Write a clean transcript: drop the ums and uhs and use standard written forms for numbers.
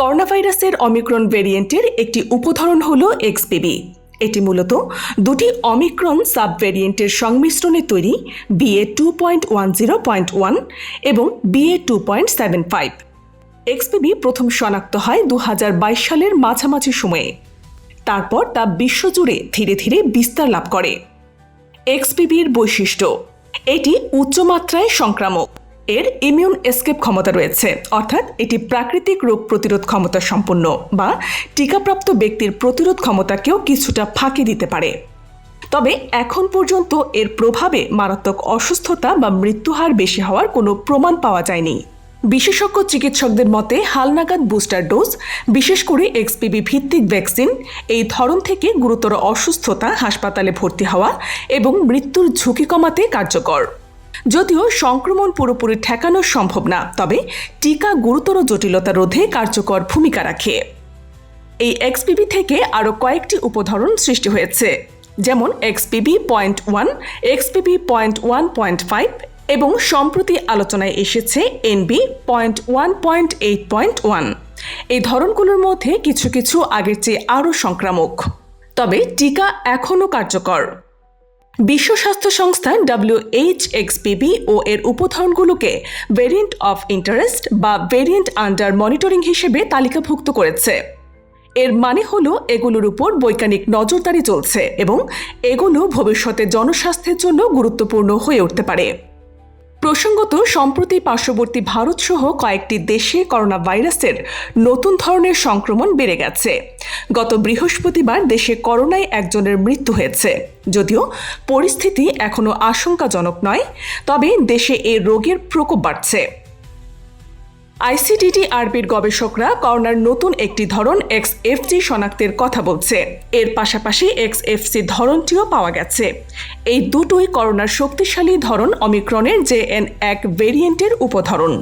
Corona ভাইরাসের Omicron ভেরিয়েন্টের একটি উপধরন হল এক্সপিভি। এটি মূলত দুটি অমিক্রন সাব ভেরিয়েন্টের সংমিশ্রণে তৈরি BA.2.10.1 এবং BA.2.75। এক্সপিভি প্রথম শনাক্ত হয় 2022 সালের মাঝামাঝি সময়ে। তারপর তা বিশ্বজুড়ে ধীরে ধীরে বিস্তার লাভ করে। এক্সপিভির বৈশিষ্ট্য: এটি উচ্চমাত্রায় সংক্রামক। এর ইমিউন এসকেপ ক্ষমতা রয়েছে, অর্থাৎ এটি প্রাকৃতিক রোগ প্রতিরোধ ক্ষমতা সম্পন্ন বা টিকাপ্রাপ্ত ব্যক্তির প্রতিরোধ ক্ষমতাকেও কিছুটা ফাঁকি দিতে পারে। তবে এখন পর্যন্ত এর প্রভাবে মারাত্মক অসুস্থতা বা মৃত্যুহার বেশি হওয়ার কোনো প্রমাণ পাওয়া যায়নি। বিশেষজ্ঞ চিকিৎসকদের মতে হালনাগাদ বুস্টার ডোজ, বিশেষ করে এক্সপিভি ভিত্তিক ভ্যাকসিন, এই ধরন থেকে গুরুতর অসুস্থতা, হাসপাতালে ভর্তি হওয়া এবং মৃত্যুর ঝুঁকি কমাতে কার্যকর। যদিও সংক্রমণ পুরোপুরি ঠেকানো সম্ভব না, তবে টিকা গুরুতর জটিলতা রোধে কার্যকর ভূমিকা রাখে। এই এক্সপিভি থেকে আরও কয়েকটি উপধরন সৃষ্টি হয়েছে, যেমন XBB.1, XBB.1.5 এবং সম্প্রতি আলোচনায় এসেছে NB.1.8.1। এই ধরনগুলোর মধ্যে কিছু কিছু আগের চেয়ে আরও সংক্রামক, তবে টিকা এখনও কার্যকর। বিশ্ব স্বাস্থ্য সংস্থা XBB ও এর উপধরনগুলোকে ভেরিয়েন্ট অফ ইন্টারেস্ট বা ভেরিয়েন্ট আন্ডার মনিটরিং হিসেবে তালিকাভুক্ত করেছে। এর মানে হলো এগুলোর উপর বৈজ্ঞানিক নজরদারি চলছে এবং এগুলো ভবিষ্যতে জনস্বাস্থ্যের জন্য গুরুত্বপূর্ণ হয়ে উঠতে পারে। প্রসঙ্গত, সম্প্রতি পার্শ্ববর্তী ভারতসহ কয়েকটি দেশে করোনা ভাইরাসের নতুন ধরনের সংক্রমণ বেড়ে গেছে। গত বৃহস্পতিবার দেশে করোনায় একজনের মৃত্যু হয়েছে। যদিও পরিস্থিতি এখনও আশঙ্কাজনক নয়, তবে দেশে এই রোগের প্রকোপ বাড়ছে। ICDD-RBর গবেষকরা করোনার নতুন একটি ধরন XFG শনাক্তের কথা বলছে। এর পাশাপাশি XFC ধরনটিও পাওয়া গেছে। এই দুটোই করোনার শক্তিশালী ধরন অমিক্রনের JN.1 ভেরিয়েন্টের উপধরন।